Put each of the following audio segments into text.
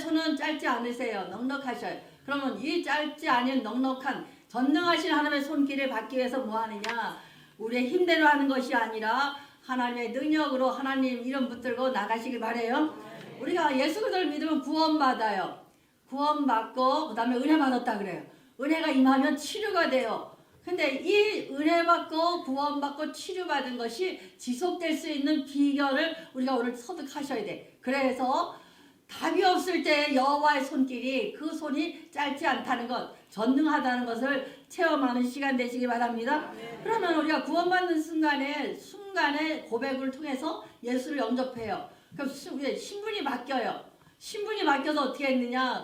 손은 짧지 않으세요. 넉넉하셔요. 그러면 이 짧지 않은 넉넉한 전능하신 하나님의 손길을 받기 위해서 뭐 하느냐? 우리의 힘대로 하는 것이 아니라 하나님의 능력으로 하나님 이름 붙들고 나가시길 바래요. 우리가 예수 그리스도를 믿으면 구원받아요. 구원받고 그 다음에 은혜 받았다 그래요. 은혜가 임하면 치료가 돼요. 근데 이 은혜 받고 구원받고 치료받은 것이 지속될 수 있는 비결을 우리가 오늘 터득하셔야 돼. 그래서 답이 없을 때 여호와의 손길이 그 손이 짧지 않다는 것, 전능하다는 것을 체험하는 시간 되시기 바랍니다. 그러면 우리가 구원받는 순간에 고백을 통해서 예수를 영접해요. 그럼 우리 신분이 바뀌어요. 신분이 바뀌어서 어떻게 했느냐?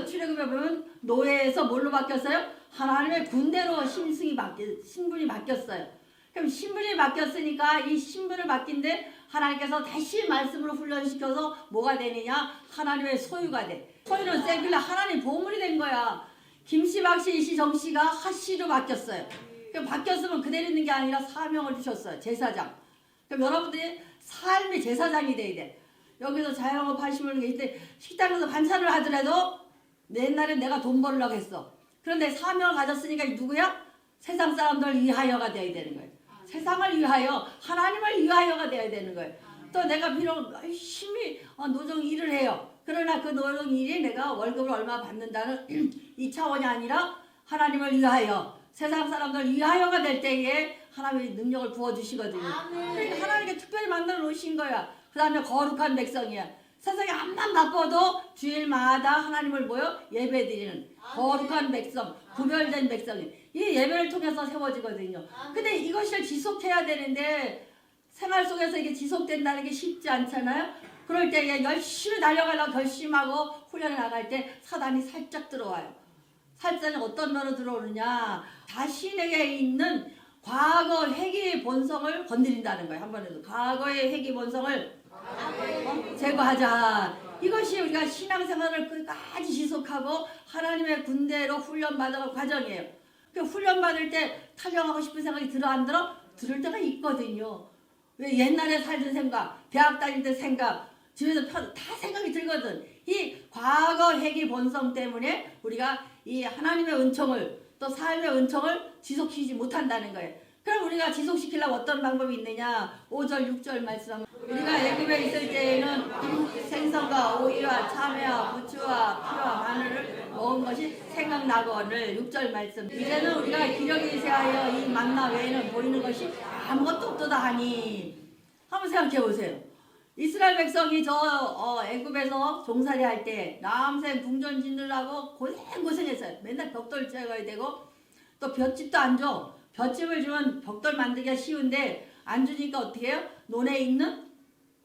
출애굽에 보면 노예에서 뭘로 바뀌었어요? 하나님의 군대로 신분이 바뀌었어요. 그럼 신분이 바뀌었으니까 이 신분을 바뀐데 하나님께서 다시 말씀으로 훈련시켜서 뭐가 되느냐? 하나님의 소유가 돼. 소유는 세길래 하나님 보물이 된 거야. 김씨, 박씨, 이씨, 정씨가 하씨로 바뀌었어요. 그럼 바뀌었으면 그대로 있는 게 아니라 사명을 주셨어요. 제사장. 그럼 여러분들이 삶의 제사장이 돼야 돼. 여기서 자영업 하시는 분 계실 때 식당에서 반찬을 하더라도 옛날엔 내가 돈 벌려고 했어. 그런데 사명을 가졌으니까 누구야? 세상 사람들 위하여가 되어야 되는 거예요. 세상을 위하여, 하나님을 위하여가 되어야 되는 거예요. 또 내가 비록 열심히 노동 일을 해요. 그러나 그 노동 일이 내가 월급을 얼마 받는다는 이 차원이 아니라 하나님을 위하여, 세상 사람들 위하여가 될 때에 하나님의 능력을 부어주시거든요. 그러니까 하나님께 특별히 만들어 놓으신 거야. 그 다음에 거룩한 백성이야. 세상에 암만 바빠도 주일마다 하나님을 모여 예배드리는 거룩한 백성, 구별된 백성이 이 예배를 통해서 세워지거든요. 근데 이것을 지속해야 되는데 생활 속에서 이게 지속된다는 게 쉽지 않잖아요. 그럴 때 열심히 달려가려고 결심하고 훈련에 나갈 때 사단이 살짝 들어와요. 사단이 어떤 면으로 들어오느냐? 자신에게 있는 과거 회개의 본성을 건드린다는 거예요. 한 번에도 과거의 회개 본성을 제거하자. 이것이 우리가 신앙생활을 끝까지 지속하고 하나님의 군대로 훈련받아갈 과정이에요. 그 훈련받을 때 탈영하고 싶은 생각이 들어 안 들어? 들을 때가 있거든요. 왜 옛날에 살던 생각, 대학 다닐 때 생각, 집에서 다 생각이 들거든. 이 과거 회개 본성 때문에 우리가 이 하나님의 은총을 또 삶의 은총을 지속시키지 못한다는 거예요. 그럼 우리가 지속시키려면 어떤 방법이 있느냐? 5절, 6절 말씀. 우리가 애굽에 있을 때에는 생선과 오이와 참외와 부추와 피와 마늘을 먹은 것이 생각나거늘. 6절 말씀. 이제는 우리가 기력이 세하여 이 만나 외에는 보이는 것이 아무것도 없도다 하니. 한번 생각해 보세요. 이스라엘 백성이 애굽에서 종살이 할 때 남생 궁전 짓느라고 고생했어요. 맨날 벽돌 찍어야 되고 또 볏짚도 안 줘. 볏짚을 주면 벽돌 만들기가 쉬운데 안 주니까 어떻게 해요? 논에 있는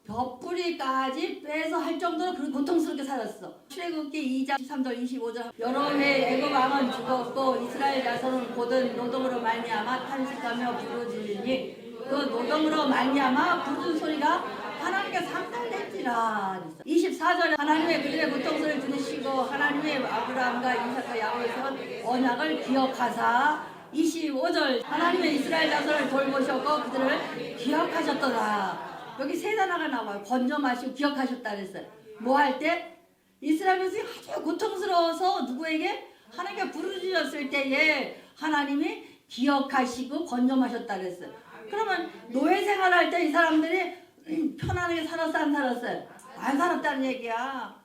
벼뿌리까지 빼서 할 정도로 그렇게 고통스럽게 살았어. 출애굽기 2장 13절 25절 여러 해 애굽 왕은 죽었고 이스라엘 자손은 고든 노동으로 말미암아 탄식하며 부르짖으니 그 노동으로 말미암아 부르는 소리가 하나님께 상달됐지라. 24절에 하나님의 그들의 고통스러움을 들으시고 하나님의 아브라함과 이삭과 야곱의 언약을 기억하사 25절 하나님의 이스라엘 자손을 돌보셨고 그들을 기억하셨더라. 여기 세 단어가 나와요. 건져마시고 기억하셨다 그랬어요. 뭐 할 때? 이스라엘 백성이 아주 고통스러워서 누구에게? 하나님께 부르짖었을 때에 하나님이 기억하시고 건져마셨다 그랬어요. 그러면 노예 생활할 때 이 사람들이 편안하게 살았어 안 살았어요? 안 살았다는 얘기야.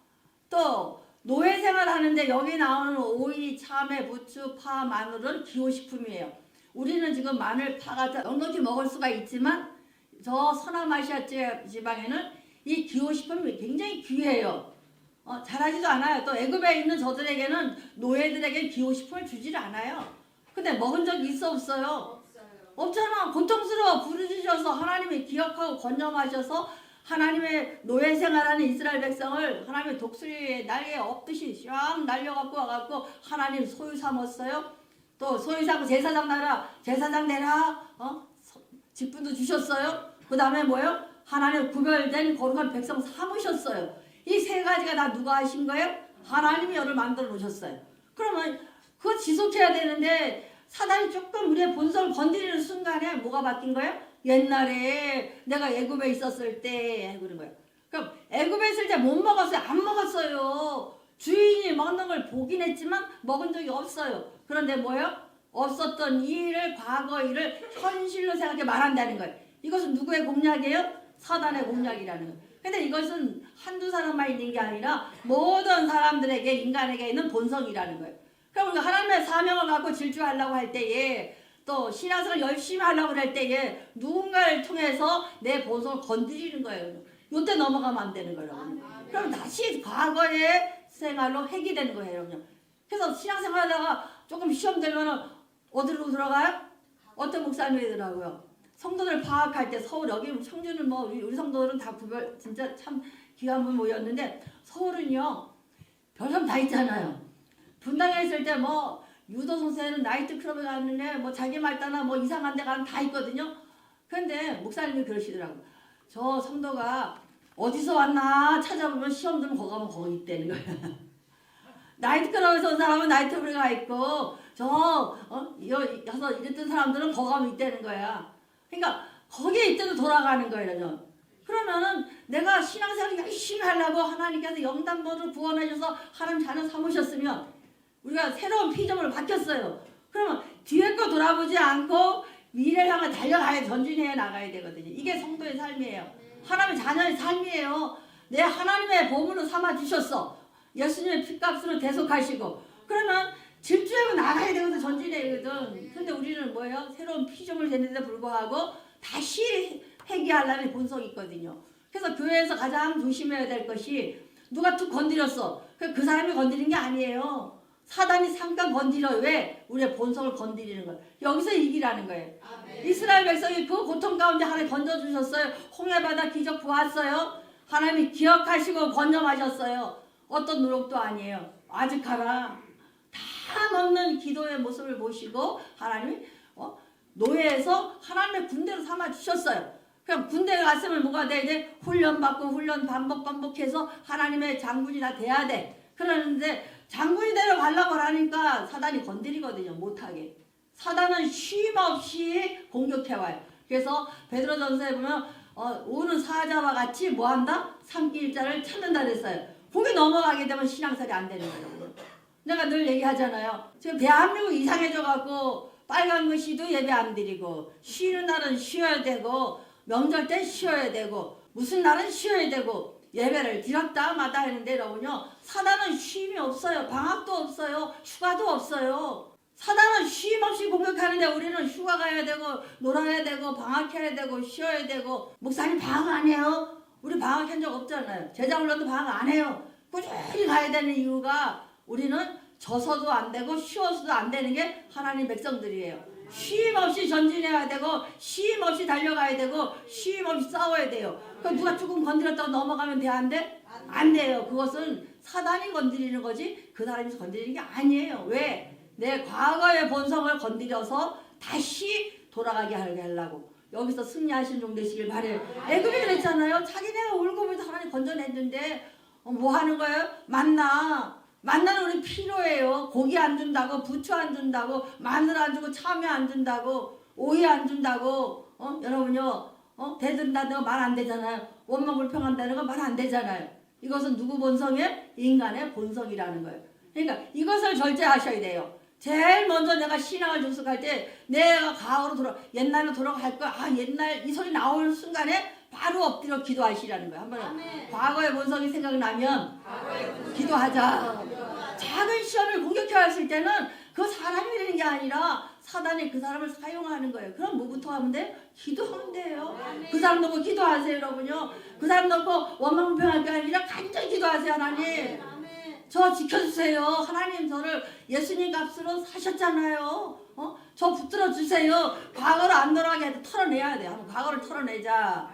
또 노예 생활하는데 여기 나오는 오이, 참외, 부추, 파, 마늘은 기호식품이에요. 우리는 지금 마늘, 파가 넉넉히 먹을 수가 있지만 저 서남아시아 지방에는 이 기호식품이 굉장히 귀해요. 잘하지도 않아요. 또 애굽에 있는 저들에게는 노예들에게 기호식품을 주지를 않아요. 근데 먹은 적이 있어 없어요? 없잖아. 고통스러워. 부르짖어서 하나님이 기억하고 건져마셔서 하나님의 노예 생활하는 이스라엘 백성을 하나님의 독수리에 날개 없듯이 쫙 날려갖고 와갖고 하나님 소유 삼았어요. 또 소유 삼고 제사장 나라, 제사장 내라. 직분도 주셨어요. 그 다음에 뭐요? 하나님 구별된 거룩한 백성 삼으셨어요. 이 세 가지가 다 누가 하신 거예요? 하나님이 여를 만들어 놓으셨어요. 그러면 그거 지속해야 되는데 사단이 조금 우리의 본성을 건드리는 순간에 뭐가 바뀐 거예요? 옛날에 내가 애굽에 있었을 때 그런 거예요. 그럼 애굽에 있을 때 못 먹었어요? 안 먹었어요. 걸 보긴 했지만 먹은 적이 없어요. 그런데 뭐예요? 없었던 일을, 과거 일을 현실로 생각해 말한다는 거예요. 이것은 누구의 공략이에요? 사단의 공략이라는 거예요. 근데 이것은 한두 사람만 있는 게 아니라 모든 사람들에게, 인간에게 있는 본성이라는 거예요. 그럼 우리가 하나님의 사명을 갖고 질주하려고 할 때에, 또 신앙생활을 열심히 하려고 할 때에 누군가를 통해서 내 본성을 건드리는 거예요. 요때 넘어가면 안 되는 거예요. 그럼 다시 과거의 생활로 회귀되는 거예요. 여러분. 그래서 신앙생활 하다가 조금 시험 되면 어디로 들어가요? 어떤 목사님이더라고요. 성도들 파악할 때 서울, 여기 청주는 뭐 우리 성도들은 다 구별, 진짜 참 귀한 분 모였는데, 서울은요 별점 다 있잖아요. 분당에 있을 때 뭐 유도 선생은 나이트클럽에 갔는데 뭐 자기 말 따나 뭐 이상한 데 가면 다 있거든요. 그런데 목사님이 그러시더라고요. 저 성도가 어디서 왔나 찾아보면 시험 들면 거기 가면 거기 있다는 거야. 나이트클럽에서 온 사람은 나이트클럽에 가 있고, 여기서 이랬던 사람들은 거기 가면 있다는 거야. 그러니까 거기에 있대도 돌아가는 거예요. 그러면은 내가 신앙생활을 열심히 하려고 하나님께서 영단모를 구원해줘서 하나님 자녀 삼으셨으면 우리가 새로운 피조물로 바뀌었어요. 그러면 뒤에 거 돌아보지 않고 미래를 향해 달려가야, 전진해 나가야 되거든요. 이게 성도의 삶이에요. 하나님의 자녀의 삶이에요. 내 하나님의 보물로 삼아 주셨어. 예수님의 피값으로 대속하시고. 그러면 질주하고 나가야 되거든, 전진해야 되거든. 근데 우리는 뭐예요? 새로운 피조물 되는데 불구하고 다시 회개하려는 본성이 있거든요. 그래서 교회에서 가장 조심해야 될 것이, 누가 툭 건드렸어. 그 사람이 건드린 게 아니에요. 사단이 잠깐 건드려. 왜? 우리의 본성을 건드리는 거예요. 여기서 이기라는 거예요. 이스라엘 백성이 그 고통 가운데 하나님 건져주셨어요. 홍해바다 기적 보았어요. 하나님이 기억하시고 건져마셨어요. 어떤 노력도 아니에요. 아직하라. 다 넘는 기도의 모습을 보시고 하나님이 노예에서 하나님의 군대로 삼아 주셨어요. 그럼 군대에 갔으면 뭐가 돼야 돼? 훈련받고 훈련 반복해서 하나님의 장군이 다 돼야 돼. 그러는데 장군이 되러 가려고 하니까 사단이 건드리거든요. 못하게. 사단은 쉼없이 공격해와요. 그래서 베드로전서에 보면 오는 사자와 같이 뭐한다? 삼킬자를 찾는다 그랬어요. 거기 넘어가게 되면 신앙살이 안 되는 거예요. 내가 늘 얘기하잖아요. 지금 대한민국 이상해져갖고 빨간 글씨도 예배 안 드리고, 쉬는 날은 쉬어야 되고, 명절 때 쉬어야 되고, 무슨 날은 쉬어야 되고, 예배를 드렸다 마다 하는데, 여러분요, 사단은 쉼이 없어요. 방학도 없어요. 휴가도 없어요. 사단은 쉼 없이 공격하는데 우리는 휴가 가야 되고, 놀아야 되고, 방학해야 되고, 쉬어야 되고. 목사님 방학 안 해요? 우리 방학한 적 없잖아요. 제자훈련도 방학 안 해요. 꾸준히 가야 되는 이유가, 우리는 져서도 안 되고 쉬어서도 안 되는 게 하나님 백성들이에요. 쉼 없이 전진해야 되고, 쉼 없이 달려가야 되고, 쉼 없이 싸워야 돼요. 그럼 누가 조금 건드렸다고 넘어가면 돼? 안 돼? 안 돼요. 그것은 사단이 건드리는 거지 그 사람이 건드리는 게 아니에요. 왜? 내 과거의 본성을 건드려서 다시 돌아가게 하려고. 여기서 승리하신 종 되시길 바래요. 애굽이 그랬잖아요. 자기네가 울고 불면서 하나님 건져냈는데 뭐 하는 거예요? 만나는 우리 필요해요. 고기 안 준다고, 부추 안 준다고, 마늘 안 주고, 참외 안 준다고, 오이 안 준다고, 여러분요, 대든다는 거 말 안 되잖아요. 원망 불평한다는 거 말 안 되잖아요. 이것은 누구 본성이에요? 인간의 본성이라는 거예요. 그러니까 이것을 절제하셔야 돼요. 제일 먼저 내가 신앙을 접속할 때 내가 과거로 옛날로 돌아갈 거야. 옛날 이 소리 나오는 순간에 바로 엎드려 기도하시라는 거예요. 한번 과거의 본성이 생각나면 기도하자. 작은 시험을 공격해왔을 때는 그 사람이 되는 게 아니라 사단이 그 사람을 사용하는 거예요. 그럼 뭐부터 하면 돼? 기도하면 돼요. 그 사람 놓고 기도하세요, 여러분요. 그 사람 놓고 원망불평할 게 아니라 간절히 기도하세요, 하나님. 저 지켜주세요. 하나님 저를 예수님 값으로 사셨잖아요. 저 붙들어 주세요. 과거를 안 돌아가게 해도 털어내야 돼. 한번 과거를 털어내자.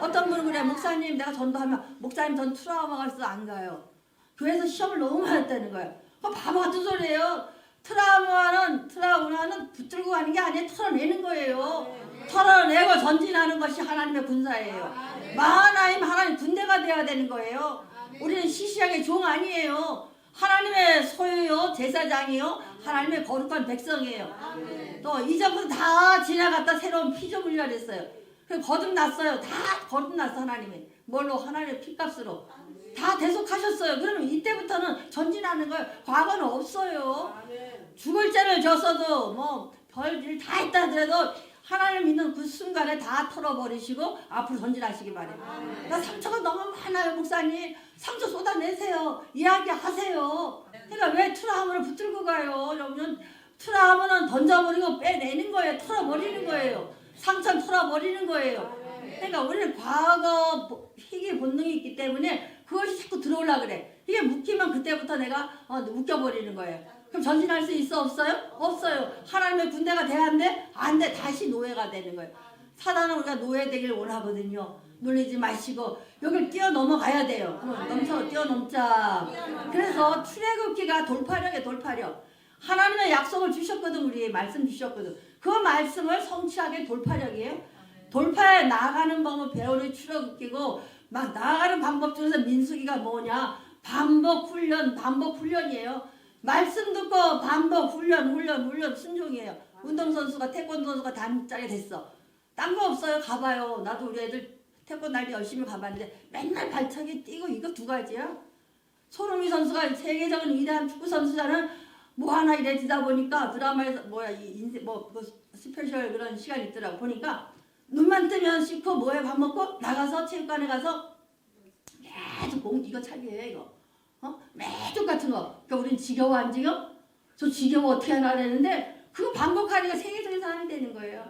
어떤 분은 그래, 목사님 내가 전도하면, 목사님 전 트라우마가 있어서 안 가요. 교회에서 시험을 너무 많이 했다는 거예요. 바보 같은 소리예요. 트라우마는 붙들고 가는 게 아니에요. 털어내는 거예요. 털어내고 전진하는 것이 하나님의 군사예요. 마하나임 하나님 군대가 돼야 되는 거예요. 우리는 시시하게 종 아니에요. 하나님의 소유요, 제사장이요, 하나님의 거룩한 백성이에요. 또 이전부터 다 지나갔다 새로운 피조물이라 그랬어요. 거듭났어요. 다 거듭났어. 하나님이 뭘로? 하나님의 피값으로 다 대속하셨어요. 그러면 이때부터 이제부터는 전진하는 거예요. 과거는 없어요. 죽을 죄를 졌어도 뭐 별일 다 했다 하더라도 하나님 믿는 그 순간에 다 털어버리시고 앞으로 전진하시기 바래요. 나 상처가 너무 많아요, 목사님. 상처 쏟아내세요. 이야기하세요. 그러니까 왜 트라우마를 붙들고 가요? 여러분, 트라우마는 던져버리고 빼내는 거예요. 털어버리는 거예요. 상처는 털어버리는 거예요. 그러니까 우리는 과거 희귀 본능이 있기 때문에 그것이 자꾸 들어오려 그래. 이게 묶이면 그때부터 내가 묶여버리는 거예요. 그럼 전진할 수 있어, 없어요? 없어요. 하나님의 군대가 돼야 안 돼? 안 돼. 다시 노예가 되는 거예요. 사단은 우리가 노예되기를 원하거든요. 놀리지 마시고 여길 뛰어넘어가야 돼요. 넘쳐 뛰어넘자. 그래서 출애굽기가 돌파력이에요. 돌파력. 하나님의 약속을 주셨거든. 우리 말씀 주셨거든. 그 말씀을 성취하게 돌파력이에요. 돌파에 나아가는 법을 배우는 출애굽기고 막 나아가는 방법 중에서 민수기가 뭐냐? 반복 훈련이에요. 말씀 듣고 반복 훈련 순종이에요. 운동선수가 태권도 선수가 단짝이 됐어. 딴 거 없어요. 가봐요. 나도 우리 애들 태권도 날 열심히 가봤는데 맨날 발차기 뛰고 이거 두 가지야. 손흥민 선수가 세계적인 위대한 축구 선수잖아. 뭐 하나 이래지다 보니까 드라마에서 스페셜 그런 시간이 있더라고. 보니까 눈만 뜨면 씻고 뭐해 밥 먹고 나가서 체육관에 가서 계속 이거 차기해 이거. 매주 같은 거. 그러니까 우린 지겨워 안 지겨워? 저 지겨워 어떻게 하나 그랬는데 그거 반복하니까 세계적인 사람이 되는 거예요.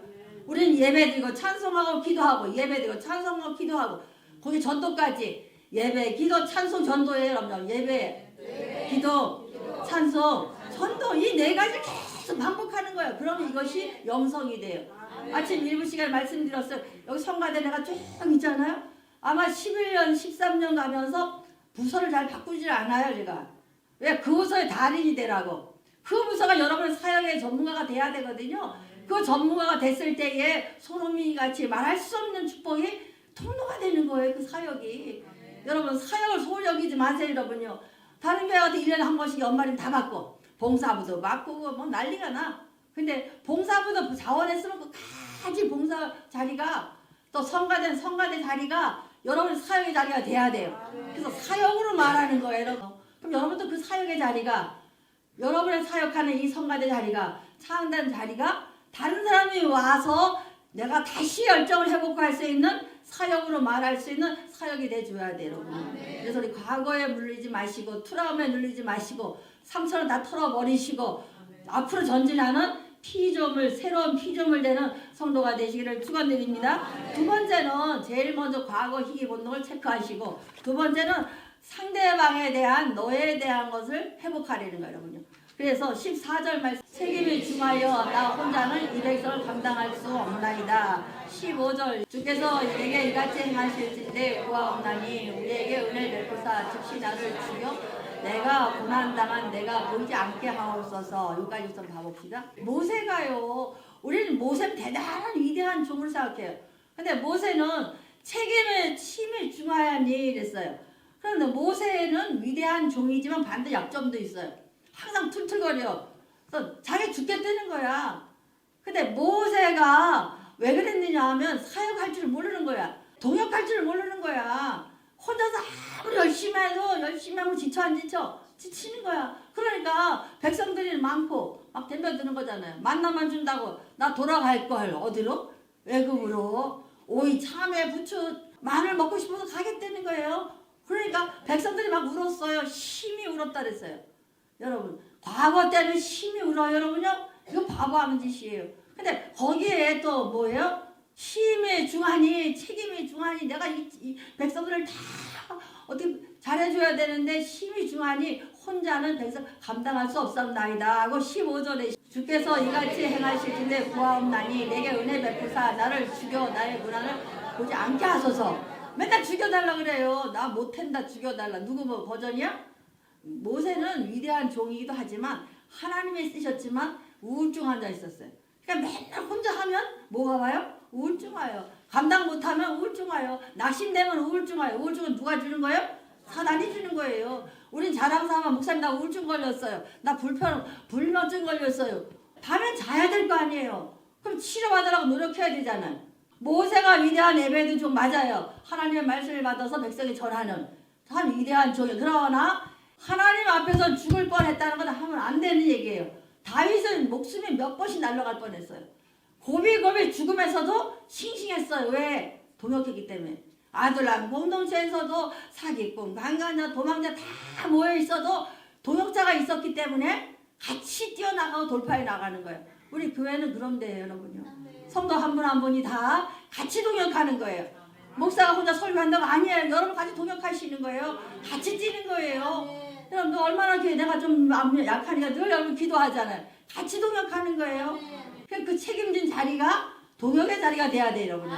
우리는 예배드리고 찬송하고 기도하고 예배드리고 찬송하고 기도하고 거기 전도까지 예배, 기도, 찬송, 전도예요. 여러분. 예배, 기도, 찬송, 전도 이 네 가지 계속 반복하는 거예요. 그러면 이것이 영성이 돼요. 아침 1분 시간 말씀드렸어요. 여기 성가대 내가 쭉 있잖아요. 아마 11년, 13년 가면서 부서를 잘 바꾸질 않아요, 제가. 왜? 그 부서의 달인이 되라고. 그 부서가 여러분의 사역의 전문가가 돼야 되거든요. 그 전문가가 됐을 때에 손흥민이 같이 말할 수 없는 축복이 통로가 되는 거예요, 그 사역이. 여러분, 사역을 소홀히 여기지 마세요, 여러분요. 다른 교회 가서 1년에 한 번씩 연말인 다 받고, 봉사부도 맡고, 뭐 난리가 나. 근데 봉사부도 자원했으면 끝까지 봉사 자리가 또 성가대 자리가 여러분의 사역의 자리가 돼야 돼요. 그래서 사역으로 말하는 거예요, 여러분. 그럼 여러분도 그 사역의 자리가 여러분의 사역하는 이 성가대 자리가 차은단 자리가 다른 사람이 와서 내가 다시 열정을 회복할 수 있는 사역으로 말할 수 있는 사역이 돼줘야 돼요, 여러분. 그래서 우리 과거에 물리지 마시고 트라우마에 눌리지 마시고 상처는 다 털어버리시고 앞으로 전진하는 새로운 피조물 되는 성도가 되시기를 축원드립니다. 두 번째는 제일 먼저 과거 희귀 본능을 체크하시고 두 번째는 상대방에 대한 너에 대한 것을 회복하려는 거예요, 여러분요. 그래서 14절 말씀 책임이 중하여 나 혼자는 이 백성을 감당할 수 없나이다. 15절 주께서 내게 이같이 행하실진데 구하옵나니 우리에게 은혜를 베푸사 즉시 나를 죽여 내가 고난당한 내가 보이지 않게 하옵소서. 여기까지 좀 봐봅시다. 모세가요. 우리는 모세는 대단한 위대한 종을 생각해요. 근데 모세는 책임을 중하였니 이랬어요. 그런데 모세는 위대한 종이지만 반대 약점도 있어요. 항상 툴툴거려. 그래서 자기 죽겠다는 거야. 근데 모세가 왜 그랬느냐 하면 사역할 줄 모르는 거야. 동역할 줄 모르는 거야. 혼자서 아무리 열심히 하면 지쳐 안 지쳐? 지치는 거야. 그러니까 백성들이 많고 막 덤벼드는 거잖아요. 만나만 준다고 나 돌아갈 걸 어디로? 외국으로. 오이, 참외, 부추, 마늘 먹고 싶어서 가겠다는 거예요. 그러니까 백성들이 막 울었어요. 심히 울었다 그랬어요. 여러분 과거 때는 심히 울어요. 여러분요. 이거 바보하는 짓이에요. 근데 거기에 또 뭐예요? 힘이 중하니 책임이 중하니 내가 이 백성들을 다 어떻게 잘해줘야 되는데 힘이 중하니 혼자는 백성 감당할 수 없사옵나이다 하고 15절에 주께서 이같이 행하실진데 구하옵나니 내게 은혜 베푸사 나를 죽여 나의 고난을 보지 않게 하소서. 맨날 죽여달라 그래요. 나 못한다 죽여달라. 누구 뭐 버전이야? 모세는 위대한 종이기도 하지만 하나님이 쓰셨지만 우울증 환자 있었어요. 그러니까 맨날 혼자 하면 뭐가 와요? 우울증 와요. 감당 못하면 우울증 와요. 낙심되면 우울증 와요. 우울증은 누가 주는 거예요? 사단이 주는 거예요. 우린 자랑삼아 목사님 나 우울증 걸렸어요. 나 불면증 걸렸어요. 밤엔 자야 될 거 아니에요. 그럼 치료받으라고 노력해야 되잖아요. 모세가 위대한 예배도 좀 맞아요. 하나님의 말씀을 받아서 백성이 절하는 참 위대한 종이. 그러나 하나님 앞에서 죽을 뻔했다는 건 하면 안 되는 얘기예요. 다윗은 목숨이 몇 번씩 날아갈 뻔했어요. 고비고비 죽음에서도 싱싱했어요. 왜? 동역했기 때문에. 아들랑 공동체에서도 사기꾼, 강간자, 도망자 다 모여 있어도 동역자가 있었기 때문에 같이 뛰어나가고 돌파해 나가는 거예요. 우리 교회는 그런 데예요, 여러분요. 성도 한 분 한 분이 다 같이 동역하는 거예요. 목사가 혼자 설교한다고 아니에요. 여러분 같이 동역하시는 거예요. 같이 뛰는 거예요. 여러분 얼마나 내가 좀 약하니까 늘 여러분 기도하잖아요. 같이 동역하는 거예요. 그 책임진 자리가 동역의 자리가 돼야 돼요, 여러분.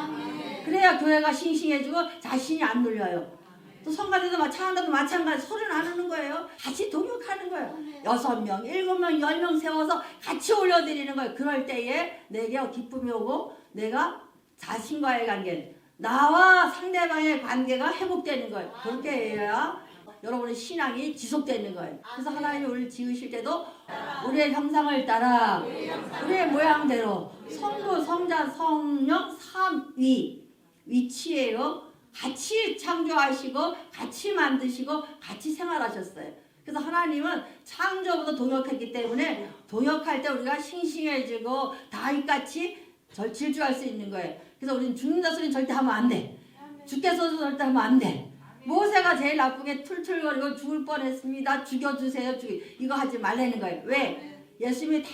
그래야 교회가 싱싱해지고 자신이 안 눌려요. 또 성가대도 찬양도 마찬가지 소리 나누는 거예요. 같이 동역하는 거예요. 6명, 7명, 10명 세워서 같이 올려드리는 거예요. 그럴 때에 내게 기쁨이 오고 내가 자신과의 관계, 나와 상대방의 관계가 회복되는 거예요. 그렇게 해야 여러분의 신앙이 지속되는 거예요. 그래서 하나님이 우리를 지으실 때도 우리의 형상을 따라 우리의 모양대로 성부, 성자, 성령, 삼위 위치예요. 같이 창조하시고 같이 만드시고 같이 생활하셨어요. 그래서 하나님은 창조부터 동역했기 때문에 동역할 때 우리가 싱싱해지고 다윗같이 질주할 수 있는 거예요. 그래서 우리는 죽는다 소리는 절대 하면 안 돼. 죽겠어도 절대 하면 안 돼. 모세가 제일 나쁘게 툴툴거리고 죽을 뻔했습니다. 죽여주세요. 이거 하지 말라는 거예요. 왜? 예수님이 다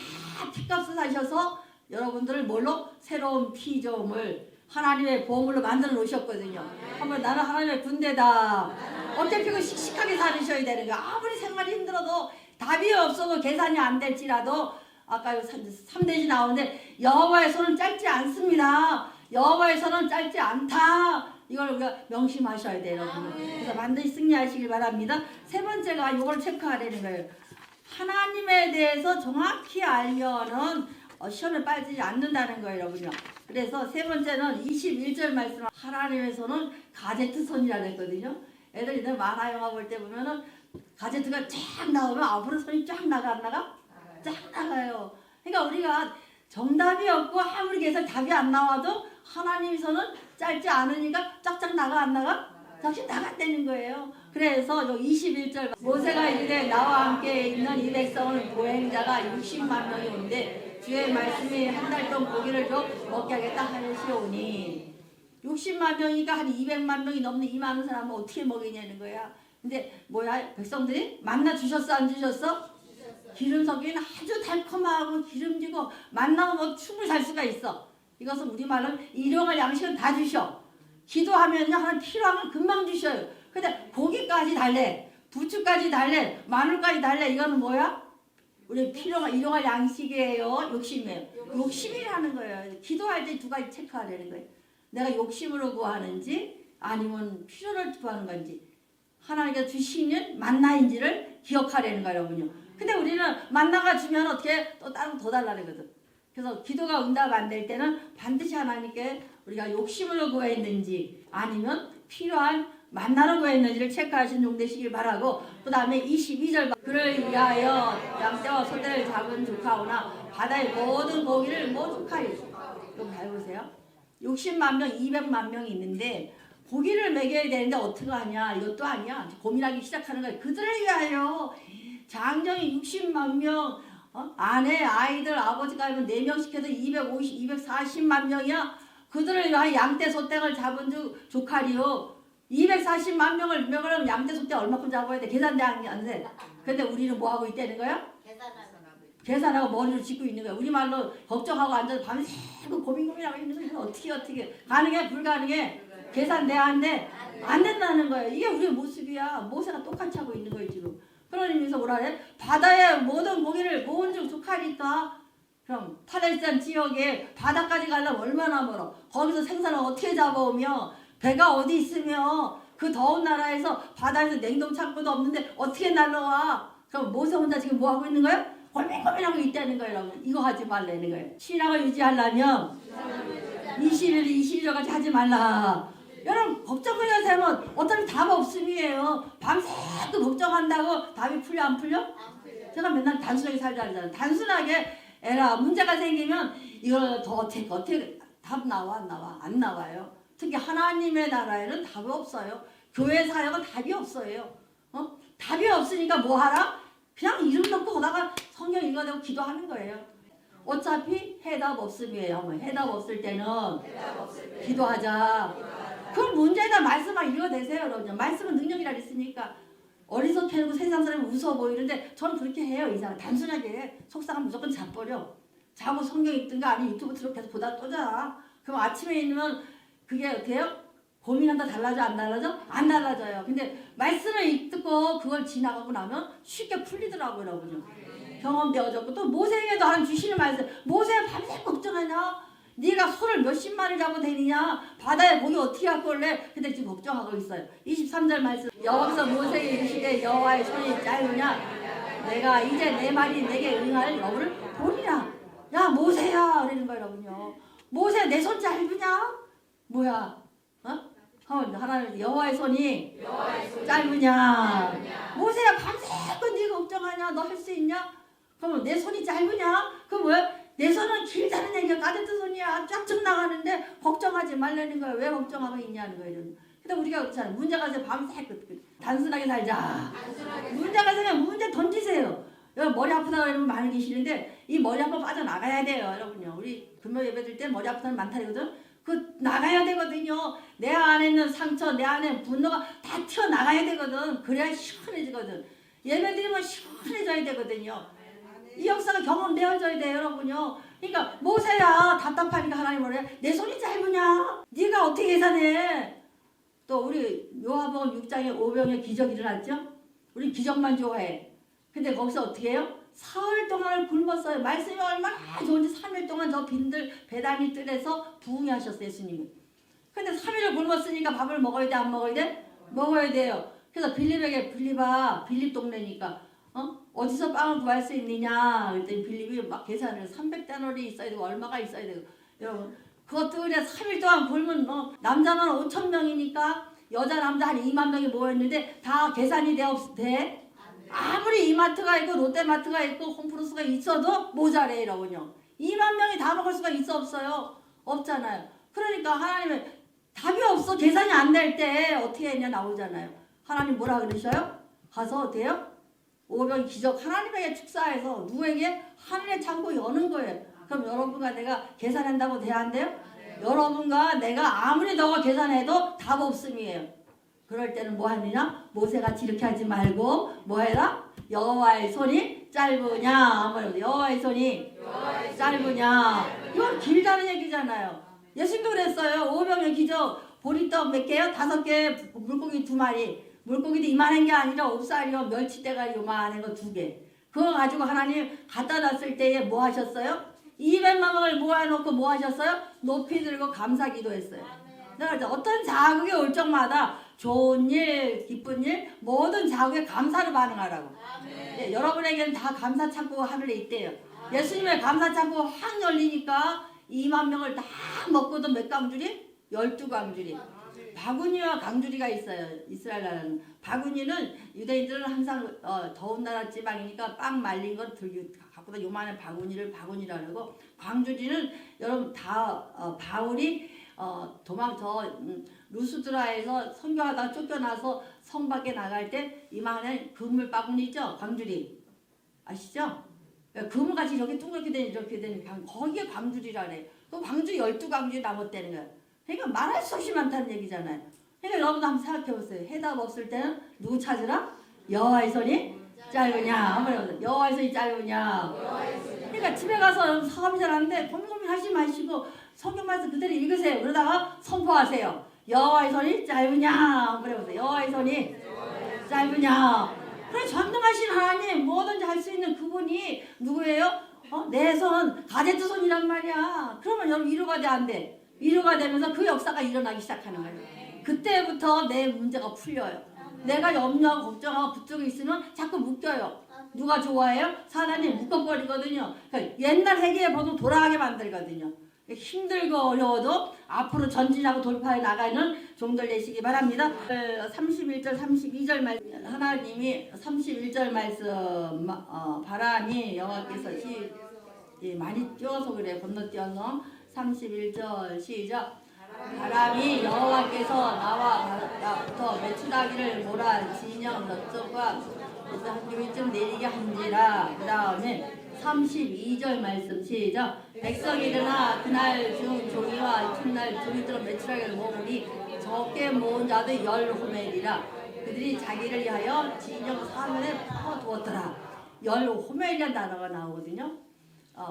피값을 사셔서 여러분들을 뭘로? 새로운 피조물 하나님의 보물로 만들어 놓으셨거든요. 한번 나는 하나님의 군대다. 어깨 피고 씩씩하게 살으셔야 되는 거야. 아무리 생활이 힘들어도 답이 없어도 계산이 안 될지라도 아까 3대지 나오는데 여호와의 손은 짧지 않습니다. 여호와의 손은 짧지 않다. 이걸 우리가 명심하셔야 돼요, 여러분. 그래서 반드시 승리하시길 바랍니다. 세 번째가 이걸 체크하라는 거예요. 하나님에 대해서 정확히 알면은 시험에 빠지지 않는다는 거예요, 여러분요. 그래서 세 번째는 21절 말씀, 하나님에서는 가제트 손이라 그랬거든요. 애들이 만화 영화 볼 때 보면은 가제트가 쫙 나오면 앞으로 손이 쫙 나가 안 나가? 쫙 나가요. 그러니까 우리가 정답이 없고 아무리 계속 답이 안 나와도 하나님 손은 짧지 않으니까 쫙쫙 나가 안 나가? 쫙쫙 나간다는 거예요. 그래서 21절 모세가 이르되 나와 함께 있는 이 백성은 보행자가 60만 명이 오는데 주의 말씀이 한 달 동안 고기를 좀 먹게 하겠다 하시오니 60만 명이니까 한 200만 명이 넘는 이 많은 사람은 어떻게 먹이냐는 거야. 근데 뭐야 백성들이 만나 주셨어 안 주셨어? 기름 섞인 아주 달콤하고 기름지고 만나면 뭐 충분히 살 수가 있어. 이것은 우리말로 일용할 양식은 다 주셔. 기도하면요 하나 필요한 건 금방 주셔요. 근데 고기까지 달래, 부추까지 달래, 마늘까지 달래. 이거는 뭐야? 우리 필요한 일용할 양식이에요. 욕심이에요. 욕심이라는 거예요. 기도할 때 두 가지 체크하라는 거예요. 내가 욕심으로 구하는지 아니면 필요를 구하는 건지 하나님께서 주시는 만나인지를 기억하라는 거예요, 여러분요. 근데 우리는 만나가 주면 어떻게 또 다른 더 달라는 거든. 그래서 기도가 응답 안 될 때는 반드시 하나님께 우리가 욕심으로 구했는지 아니면 필요한 만나로 구했는지를 체크하신 종 되시길 바라고, 그 다음에 22절 그를 위하여 양떼와 소떼를 잡은 조카오나 바다의 모든 고기를 모족하리. 좀 잘 보세요. 60만 명, 200만 명이 있는데 고기를 먹여야 되는데 어떻게 하냐, 이것도 아니야. 고민하기 시작하는 거예요. 그들을 위하여 장정이 60만 명, 아내, 아이들, 아버지가 하면 4명씩 해도 250, 240만 명이야. 그들을 위하여 양떼, 소떼를 잡은 조카리요. 240만 명을 먹으려면 양떼, 소떼 얼마큼 잡아야 돼? 계산대 안 돼. 근데 우리는 뭐 하고 있다는 거야? 계산하고 머리를 짚고 있는 거야. 우리말로 걱정하고 앉아서 밤새고 고민하고 있는 거야. 어떻게 가능해? 불가능해? 계산돼? 안 돼? 안 된다는 거야. 이게 우리의 모습이야. 모세가 똑같이 하고 있는 거예요 지금. 그런 의미에서 뭐라 그래? 바다의 모든 고기를 모은 중 족하니까. 그럼 팔레스타인 지역에 바다까지 가려면 얼마나 멀어? 거기서 생선을 어떻게 잡아오며 배가 어디 있으며 그 더운 나라에서 바다에서 냉동 창고도 없는데 어떻게 날라와? 그럼 모세 혼자 지금 뭐 하고 있는 거야? 고민하고 있다는 거예요, 여러분. 이거 하지 말라는 거예요. 신앙을 유지하려면 21절까지 하지 말라. 여러분 걱정을 하면 어차피 답 없음이에요. 밤새도 걱정한다고 답이 풀려 안 풀려? 제가 맨날 단순하게 살자잖아요. 단순하게 에라 문제가 생기면 이걸 더 어떻게 답 나와 안 나와? 안 나와요. 특히 하나님의 나라에는 답이 없어요. 교회 사역은 답이 없어요. 답이 없으니까 뭐 하라? 그냥 이름 넣고 거다가 성경 읽어대고 기도하는 거예요. 어차피 해답 없음이에요. 해답 없을 때는 기도하자. 그럼 문제에다 말씀만 읽어대세요. 여러분. 말씀은 능력이라 했으니까. 어리석게 세상 사람이 웃어 보이는데 저는 그렇게 해요. 이상 단순하게 속상하면 무조건 자버려. 자고 성경 읽든가 아니면 유튜브 틀어 계속 보다 또 자. 그럼 아침에 있으면 그게 어때요? 고민한다 달라져 안 달라져? 안 달라져요. 근데 말씀을 듣고 그걸 지나가고 나면 쉽게 풀리더라고요. 여러분요. 경험되어졌고 또 모세에게도 하나님 주시는 말씀. 모세야 밤새 걱정하냐? 네가 소를 몇십 마리 잡아도 되느냐? 바다에 고기 어떻게 갖고 올래? 근데 지금 걱정하고 있어요. 23절 말씀. 여호와께서 모세에게 이르시되 여호와의 손이 짧으냐? 내가 이제 내 말이 내게 응할 여부를 보리라. 야 모세야 그러는 거예요. 여러분요. 모세 내 손 짧으냐? 뭐야? 어? 하나님 여호와의 손이 짧으냐? 모세야 밤새껏 네가 걱정하냐? 너 할 수 있냐? 그럼 내 손이 짧으냐? 그럼 왜? 내 손은 길다는 얘기가 까짓 손이야. 쫙쭉 나가는데 걱정하지 말라는 거야. 왜 걱정하고 있냐는 거예요. 근데 우리가 그렇잖아요. 문제가 있어서 밤새 단순하게 살자. 문제가 있으면 문제 던지세요. 여러분 머리 아프다고 이러면 많이 계시는데 이 머리 한번 빠져나가야 돼요. 여러분요. 우리 금요 예배 드릴 때 머리 아픈 사람 많다 그러거든. 그 나가야 되거든요. 내 안에 있는 상처, 내 안에 분노가 다 튀어나가야 되거든. 그래야 시원해지거든. 예배 드리면 시원해져야 되거든요. 이 역사가 경험되어져야 돼요. 여러분요. 그러니까 모세야 답답하니까 하나님 뭐래? 내 손이 짧으냐? 네가 어떻게 계산해? 또 우리 요한복음 6장에 오병의 기적이 일어났죠? 우리 기적만 좋아해. 근데 거기서 어떻게 해요? 사흘 동안을 굶었어요. 말씀이 얼마나 좋은지 3일 동안 저 빈들 배단위 뜰에서 부흥하셨어요. 예수님이. 근데 3일을 굶었으니까 밥을 먹어야 돼? 안 먹어야 돼? 먹어야 돼요. 그래서 빌립에게 빌립아 빌립 동네니까 어디서 빵을 구할 수 있느냐? 그랬더니 빌립이 막 계산을 300데나리 있어야 되고 얼마가 있어야 되고 여러분 그것도 그래 3일 동안 굶은 남자만 5천 명이니까 여자 남자 한 2만 명이 모였는데 다 계산이 돼? 아무리 이마트가 있고 롯데마트가 있고 홈플러스가 있어도 모자래 이러군요. 2만 명이 다 먹을 수가 있어 없어요? 없잖아요. 그러니까 하나님은 답이 없어. 계산이 안 될 때 어떻게 했냐 나오잖아요. 하나님 뭐라 그러셔요? 가서 어때요? 오병 기적 하나님에게 축사해서 누구에게? 하늘의 창고 여는 거예요. 그럼 여러분과 내가 계산한다고 돼야 안 돼요? 여러분과 내가 아무리 너가 계산해도 답 없음이에요. 그럴 때는 뭐 하느냐? 모세같이 이렇게 하지 말고 뭐 해라? 여호와의 손이 짧으냐? 여호와의 손이 짧으냐? 이건 길다는 얘기잖아요. 예수님도 그랬어요. 오병의 기적 보리떡 몇 개요? 5개, 물고기 2마리. 물고기도 이만한 게 아니라 옵사리요, 멸치대가 요만한 거 2개. 그거 가지고 하나님 갖다 놨을 때에 뭐 하셨어요? 200만 명을 모아놓고 뭐 하셨어요? 높이 들고 감사 기도했어요. 그래서 어떤 자극이 올 적마다 좋은 일, 기쁜 일, 모든 자극에 감사를 반응하라고. 네, 여러분에게는 다 감사 창고가 하늘에 있대요. 예수님의 감사 창고가 확 열리니까 2만 명을 다 먹고도 몇 강줄이? 12강줄이. 바구니와 강줄이가 있어요. 이스라엘 나라는. 바구니는 유대인들은 항상 더운 나라 지방이니까 빵 말린 걸 들고 갖고다 요만한 바구니를 바구니라 그러고 광주리는 여러분 다 바울이 루스드라에서 선교하다가 쫓겨나서 성 밖에 나갈 때 이만한 그물 바구니 있죠? 광주리 아시죠? 그물같이 이렇게 둥그렇게 된 이렇게 된 거기에 광주리라 그래요. 그 광주 12광주리 남았다는 거예요. 그러니까 말할 수 없이 많다는 얘기잖아요. 그러니까 여러분도 한번 생각해 보세요. 해답 없을 때는 누구 찾으라? 여호와의 손이 짧으냐? 한번 해보세요. 여호와의 손이 짧으냐? 그러니까 집에 가서 사업이 잘 안 돼. 고민하지 마시고 성경 말씀 그대로 읽으세요. 그러다가 선포하세요. 여호와의 손이 짧으냐? 한번 해보세요. 여호와의 손이 짧으냐? 그래 전능하신 하나님 뭐든지 할 수 있는 그분이 누구예요? 내 손 가제트 손이란 말이야. 그러면 여러분 위로가 돼 안 돼? 위로가 되면서 그 역사가 일어나기 시작하는 거예요. 그때부터 내 문제가 풀려요. 내가 염려하고 걱정하고 붙들고 있으면 자꾸 묶여요. 누가 좋아해요? 사단이 묶어버리거든요. 그러니까 옛날 회개에 보통 돌아가게 만들거든요. 힘들고 어려워도 앞으로 전진하고 돌파해 나가는 종들 되시기 바랍니다. 31절 32절 말씀 하나님이 31절 말씀 바람이 여호와께서 많이 띄워서 그래 건너뛰어서 31절 시작 바람이 여호와께서 나와 바다부터 메추라기를 몰아 진영 너쪽과 그래서 한 교이쯤 내리게 한지라. 그 다음에 32절 말씀 시작. 백성이 일어나 그날 중 종이와 이튿날 종이들은 메추라기를 모으니 적게 모은 자도 10호멜이라. 그들이 자기를 위하여 진영 사면에 퍼두었더라. 10호멜이라는 단어가 나오거든요.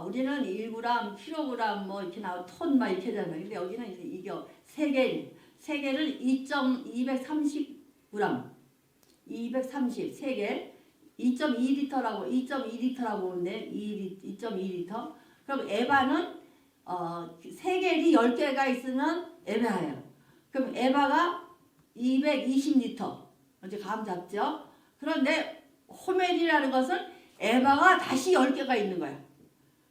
우리는 1g, 킬로그램 뭐 이렇게 나와 톤 막 이렇게 하잖아요. 근데 여기는 이게 세겔을 230g, 230 세겔, 2.2리터라고 보는데 2.2리터. 그럼 에바는 세겔이 10개가 있으면 에바예요. 그럼 에바가 220리터. 이제 감 잡죠? 그런데 호멜이라는 것은 에바가 다시 10개가 있는 거야.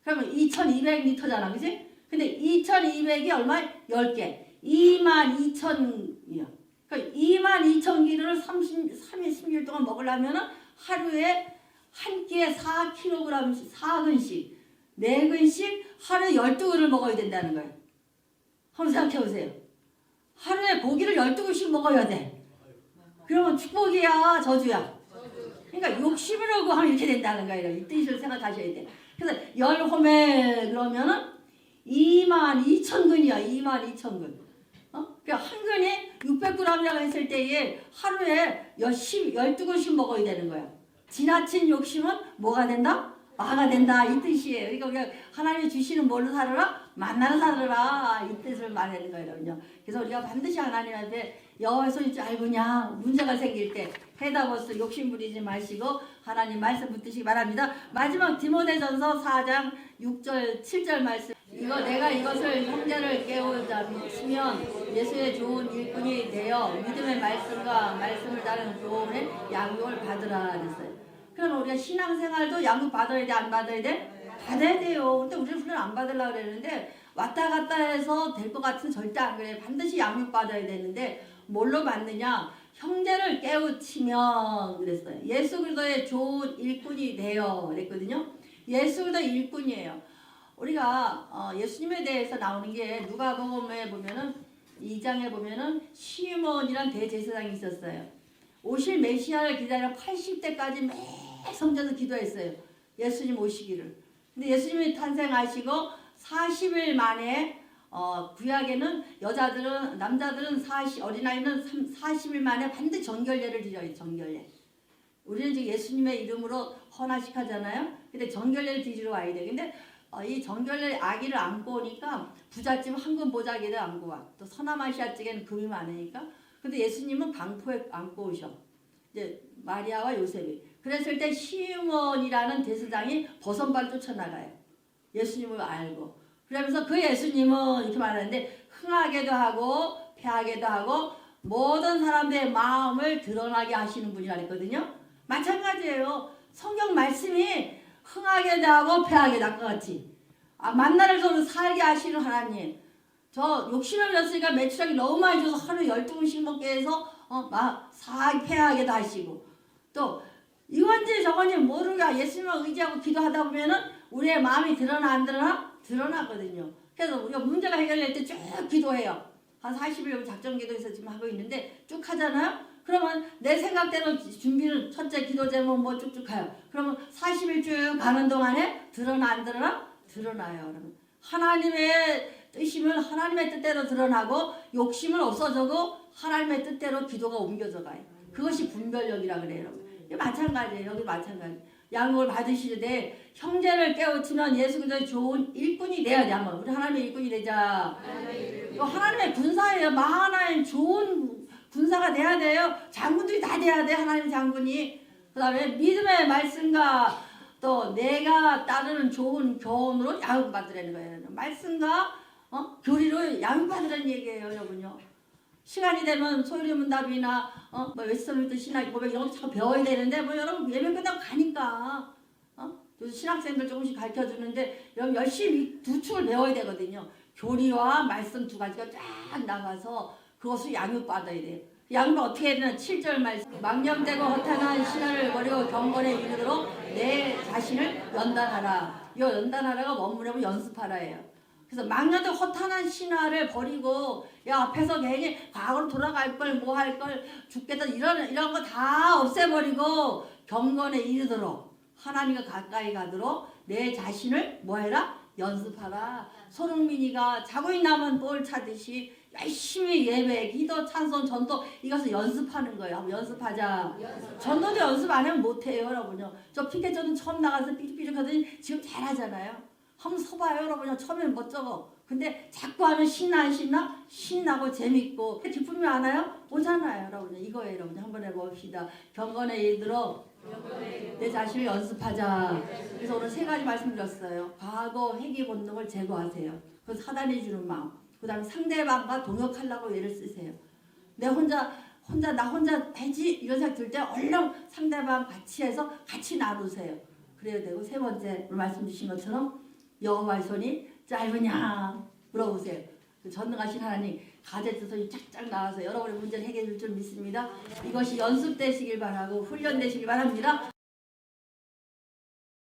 그러면 2200리터잖아. 그치? 근데 2200이 얼마? 10개. 22000이야. 그러니까 22000기를 30일 동안 먹으려면은 하루에 한 끼에 4kg, 4근씩, 4근씩 하루에 12근을 먹어야 된다는 거예요. 한번 생각해 보세요. 하루에 고기를 12근씩 먹어야 돼. 그러면 축복이야, 저주야? 그러니까 욕심을 하고 하면 이렇게 된다는 거예요. 이 뜻을 생각하셔야 돼. 그래서 10호멜 그러면은 22,000근이야. 22,000근. 그러니까 한 근이 600g이라고 했을 때에 하루에 12근씩 먹어야 되는 거야. 지나친 욕심은 뭐가 된다? 마가 된다. 이 뜻이에요. 그러니까 우리가 하나님이 주시는 뭘로 살아라? 만나로 살아라. 이 뜻을 말하는 거예요. 그래서 우리가 반드시 하나님한테 여호와의 손이 짧으냐 문제가 생길 때 해답없어 욕심 부리지 마시고 하나님 말씀 붙드시기 바랍니다. 마지막 디모데전서 4장 6절 7절 말씀. 내가 이것을 형제를 깨우자면 예수의 좋은 일꾼이 되어 믿음의 말씀과 말씀을 따르는 교훈의 양육을 받으라 그랬어요. 그럼 우리가 신앙생활도 양육 받아야 돼, 안 받아야 돼? 받아야 돼요. 근데 우리는 훈련 안 받으려고 그랬는데 왔다 갔다 해서 될 것 같은 절대 안 그래. 반드시 양육 받아야 되는데 뭘로 받느냐? 형제를 깨우치면 그랬어요. 예수 그리스도의 좋은 일꾼이 되어 그랬거든요. 예수 그리스도 일꾼이에요. 우리가 예수님에 대해서 나오는 게 누가복음에 보면은 2장에 보면은 시몬이란 대제사장이 있었어요. 오실 메시아를 기다려 80대까지 매 성전에서 기도했어요. 예수님 오시기를. 근데 예수님이 탄생하시고 40일 만에 구약에는 남자들은 어린아이는 40일 만에 반드시 정결례를 드려요. 정결례. 우리는 지금 예수님의 이름으로 헌화식 하잖아요. 근데 정결례를 드리러 와야 돼. 근데 이 정결례 아기를 안고 오니까 부잣집 황금 보자기를 안고 와. 또 서남아시아 쪽에는 금이 많으니까. 근데 예수님은 방포에 안고 오셔. 이제 마리아와 요셉이. 그랬을 때 시몬이라는 대제사장이 버선발로 쫓아나가요. 예수님을 알고. 그러면서 그 예수님은 이렇게 말하는데 흥하게도 하고 패하게도 하고 모든 사람들의 마음을 드러나게 하시는 분이라 그랬거든요. 마찬가지예요. 성경 말씀이 흥하게도 하고 패하게도 할 것 같이 만나를 서로 살게 하시는 하나님. 저 욕심을 냈으니까 매출하기 너무 많이 줘서 하루에 12분씩 먹게 해서 패하게도 하시고 또 이건지 저건지 모르게 예수님을 의지하고 기도하다 보면은 우리의 마음이 드러나 안 드러나? 드러나거든요. 그래서 우리가 문제가 해결될 때 쭉 기도해요. 한 40일 작전 기도에서 지금 하고 있는데 쭉 하잖아요. 그러면 내 생각대로 준비를 첫째 기도 제목 뭐 쭉쭉 가요. 그러면 40일 쭉 가는 동안에 드러나 안 드러나? 드러나요. 그러면 하나님의 뜻이면 하나님의 뜻대로 드러나고 욕심은 없어져도 하나님의 뜻대로 기도가 옮겨져 가요. 그것이 분별력이라 그래요. 이게 마찬가지예요. 여기 마찬가지. 양육을 받으시되 형제를 깨우치면 예수 그리스도의 좋은 일꾼이 돼야 돼. 한번 우리 하나님의 일꾼이 되자. 하나님의 군사예요. 하나님 좋은 군사가 돼야 돼요. 장군들이 다 돼야 돼. 하나님 장군이. 그 다음에 믿음의 말씀과 또 내가 따르는 좋은 교훈으로 양육받으라는 거예요. 말씀과 교리로 양육받으라는 얘기예요. 여러분요. 시간이 되면 소유리 문답이나 웨스턴미터 신학 고백 이런 거 참 배워야 되는데 여러분 예배 끝나고 가니까 신학생들 조금씩 가르쳐주는데 여러분 열심히 두 축을 배워야 되거든요. 교리와 말씀 두 가지가 쫙 나가서 그것을 양육받아야 돼요. 양육을 어떻게 해야 되나? 7절 말씀. 망령되고 허탄한 신화를 버리고 경건에 이르도록 내 자신을 연단하라. 이 연단하라가 원문에 보면 연습하라예요. 그래서 막년도 허탄한 신화를 버리고 야 앞에서 괜히 과거로 돌아갈 걸 뭐 할 걸 죽겠다 이런 거 다 없애버리고 경건에 이르도록 하나님과 가까이 가도록 내 자신을 뭐 해라? 연습하라. 손흥민이가 자고 있나면 볼 차듯이 열심히 예배, 기도, 찬송, 전도 이것을 연습하는 거예요. 한번 연습하자. 전도도 연습 안 하면 못해요, 여러분요. 저 피켓전은 처음 나가서 삐죽삐죽 하더니 지금 잘하잖아요. 한번 서봐요, 여러분요. 처음엔 멋쩍어. 근데 자꾸 하면 신나 안 신나? 신나고 재밌고 기쁨이 안 와요? 오잖아요, 여러분요. 이거예요, 여러분요. 한번 해봅시다. 경건에 이르도록 내 자신을 연습하자. 그래서 오늘 세 가지 말씀드렸어요. 과거 회귀 본능을 제거하세요. 그래서 사단이 주는 마음. 그 다음에 상대방과 동역하려고 애를 쓰세요. 나 혼자 되지? 이런 생각 들 때 얼른 상대방 같이 해서 같이 나누세요. 그래야 되고 세 번째 오늘 말씀 주신 것처럼 여호와의 손이 짧으냐 물어보세요. 그 전능하신 하나님 가제트 손이 쫙쫙 나와서 여러분의 문제를 해결해 줄 줄 믿습니다. 이것이 연습되시길 바라고 훈련되시길 바랍니다.